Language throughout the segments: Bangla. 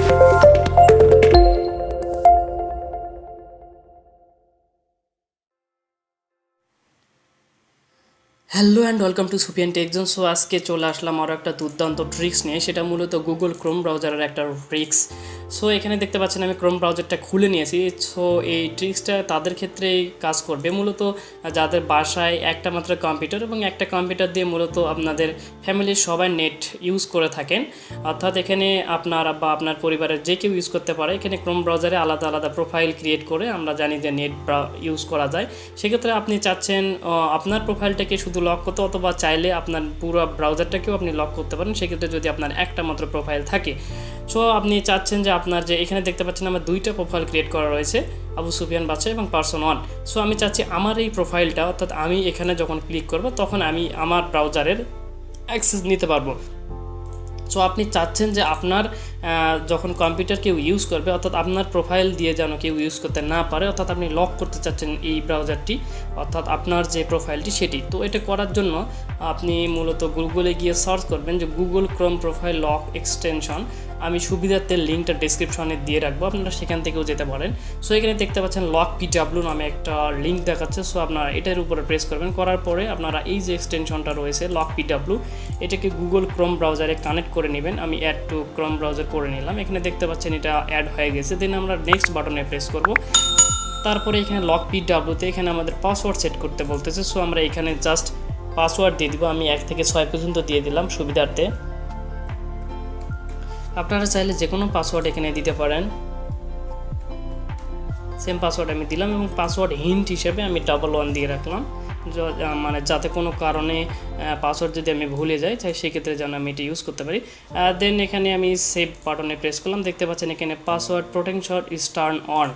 Hello and welcome to Sufiyan Techzone. So আজকে চলে আসলাম আরও একটা দুর্দান্ত ট্রিক্স নিয়ে, সেটা মূলত গুগল ক্রোম ব্রাউজারের একটা ট্রিক্স। সো এখানে দেখতে পাচ্ছেন আমি ক্রোম ব্রাউজারটা খুলে নিয়েছি। সো এই ট্রিক্সটা তাদের ক্ষেত্রেই কাজ করবে, মূলত যাদের বাসায় একটা মাত্র কম্পিউটার এবং একটা কম্পিউটার দিয়ে মূলত আপনাদের ফ্যামিলির সবাই নেট ইউজ করে থাকেন, অর্থাৎ এখানে আপনার বা আপনার পরিবারের যে কেউ ইউজ করতে পারে। এখানে ক্রোম ব্রাউজারে আলাদা আলাদা প্রোফাইল ক্রিয়েট করে আমরা জানি যে নেট ইউজ করা যায়। সেক্ষেত্রে আপনি চাচ্ছেন আপনার প্রোফাইলটাকে শুধু লক করতে, অথবা চাইলে আপনার পুরো ব্রাউজারটাকেও আপনি লক করতে পারেন, সেক্ষেত্রে যদি আপনার একটা মাত্র প্রোফাইল থাকে। সো আপনি চাচ্ছেন যে আপনার যে এখানে দেখতে পাচ্ছেন আমার দুইটা প্রোফাইল ক্রিয়েট করা রয়েছে, আবু সুফিয়ান বাচ্চা এবং পার্সন 1। সো আমি চাচ্ছি আমার এই প্রোফাইলটা, অর্থাৎ আমি এখানে যখন ক্লিক করব তখন আমি আমার ব্রাউজারের অ্যাক্সেস নিতে পারবো। সো আপনি চাচ্ছেন যে আপনার যখন কম্পিউটার কেউ ইউজ করবে, অর্থাৎ আপনার প্রোফাইল দিয়ে যেন কেউ ইউজ করতে না পারে, অর্থাৎ আপনি লক করতে চাচ্ছেন এই ব্রাউজারটি, অর্থাৎ আপনার যে প্রোফাইলটি সেটি। তো এটা করার জন্য আপনি মূলত গুগলে গিয়ে সার্চ করবেন যে Google Chrome profile lock extension. আমি সুবিধার্থে লিঙ্কটা ডেসক্রিপশনে দিয়ে রাখবো, আপনারা সেখান থেকেও যেতে পারেন। সো এখানে দেখতে পাচ্ছেন লক পিডাব্লিউ নামে একটা লিঙ্ক দেখাচ্ছে। সো আপনারা এটার উপরে প্রেস করবেন, করার পরে আপনারা এই যে এক্সটেনশনটা রয়েছে লক পিডাব্লিউ, এটাকে গুগল ক্রোম ব্রাউজারে কানেক্ট করে নেবেন। আমি অ্যাড টু ক্রোম ব্রাউজার করে নিলাম। এখানে দেখতে পাচ্ছেন এটা অ্যাড হয়ে গেছে। দেন আমরা নেক্সট বাটনে প্রেস করব। তারপরে এখানে লক পিডাব্লিউতে এখানে আমাদের পাসওয়ার্ড সেট করতে বলতেছে। সো আমরা এখানে জাস্ট পাসওয়ার্ড দিয়ে দিব। আমি 1 থেকে 6 পর্যন্ত দিয়ে দিলাম সুবিধার্থে। আপনারা চাইলে যে কোনো পাসওয়ার্ড এখানে দিতে পারেন। সেম পাসওয়ার্ড আমি দিলাম এবং পাসওয়ার্ড হিন্ট হিসেবে আমি 11 দিয়ে রাখলাম, মানে যাতে কোনো কারণে পাসওয়ার্ড যদি আমি ভুলে যাই তাই সেক্ষেত্রে যেন আমি এটা ইউজ করতে পারি। দেন এখানে আমি সেভ বাটনে প্রেস করলাম। দেখতে পাচ্ছেন এখানে password protection is turn on,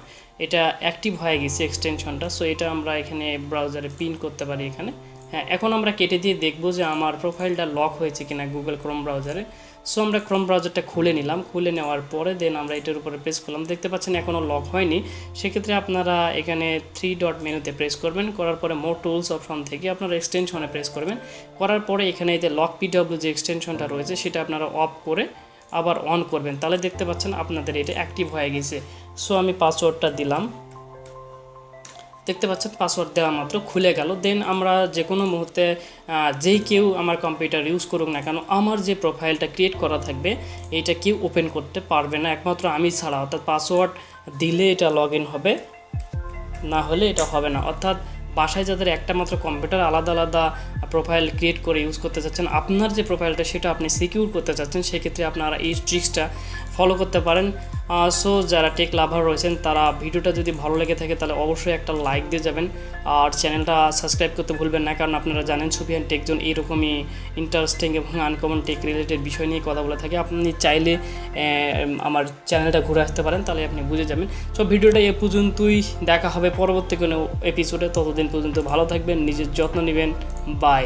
এটা অ্যাক্টিভ হয়ে গেছে এক্সটেনশনটা। সো এটা আমরা এখানে ব্রাউজারে পিন করতে পারি এখানে। হ্যাঁ, এখন আমরা কেটে দিয়ে দেখব যে আমার প্রোফাইলটা লক হয়েছে কিনা গুগল ক্রোম ব্রাউজারে। সো আমরা ক্রোম ব্রাউজারটা খুলে নিলাম। খুলে নেওয়ার পরে দেন আমরা এটার উপরে প্রেস করলাম। দেখতে পাচ্ছেন এখনও লক হয়নি। সেক্ষেত্রে আপনারা এখানে 3 ডট মেনুতে প্রেস করবেন, করার পরে মোর টুলস অপশন থেকে আপনারা এক্সটেনশনে প্রেস করবেন। করার পরে এখানে এই যে লক পিডব্লিউ যে এক্সটেনশনটা রয়েছে সেটা আপনারা অফ করে আবার অন করবেন, তাহলে দেখতে পাচ্ছেন আপনাদের এটা অ্যাক্টিভ হয়ে গেছে। সো আমি পাসওয়ার্ডটা দিলাম। দেখতে পাচ্ছেন পাসওয়ার্ড দেওয়া মাত্র খুলে গেল। দেন আমরা যে কোনো মুহূর্তে যেই কেউ আমার কম্পিউটার ইউজ করুক না কেন, আমার যে প্রোফাইলটা ক্রিয়েট করা থাকবে এইটা কেউ ওপেন করতে পারবে না, একমাত্র আমি ছাড়া। অর্থাৎ পাসওয়ার্ড দিলে এটা লগ ইন হবে, না হলে এটা হবে না। অর্থাৎ বাসায় যাদের একটা মাত্র কম্পিউটার আলাদা আলাদা প্রোফাইল ক্রিয়েট করে ইউজ করতে চাচ্ছেন, আপনার যে প্রোফাইলটা সেটা আপনি সিকিউর করতে চাচ্ছেন, সেক্ষেত্রে আপনারা এই ট্রিক্সটা ফলো করতে পারেন। সো যারা টেক লাভার রয়েছেন তারা ভিডিওটা যদি ভালো লেগে থাকে তাহলে অবশ্যই একটা লাইক দিয়ে যাবেন, আর চ্যানেলটা সাবস্ক্রাইব করতে ভুলবেন না, কারণ আপনারা জানেন সুফিয়ান টেকজন এইরকমই ইন্টারেস্টিং এবং আনকমন টেক রিলেটেড বিষয় নিয়ে কথা বলে থাকে। আপনি চাইলে আমার চ্যানেলটা ঘুরে আসতে পারেন, তাহলে আপনি বুঝে যাবেন। সো ভিডিওটা এ পর্যন্তই, দেখা হবে পরবর্তী কোনো এপিসোডে। ততদিন পর্যন্ত ভালো থাকবেন, নিজের যত্ন নেবেন। বাই।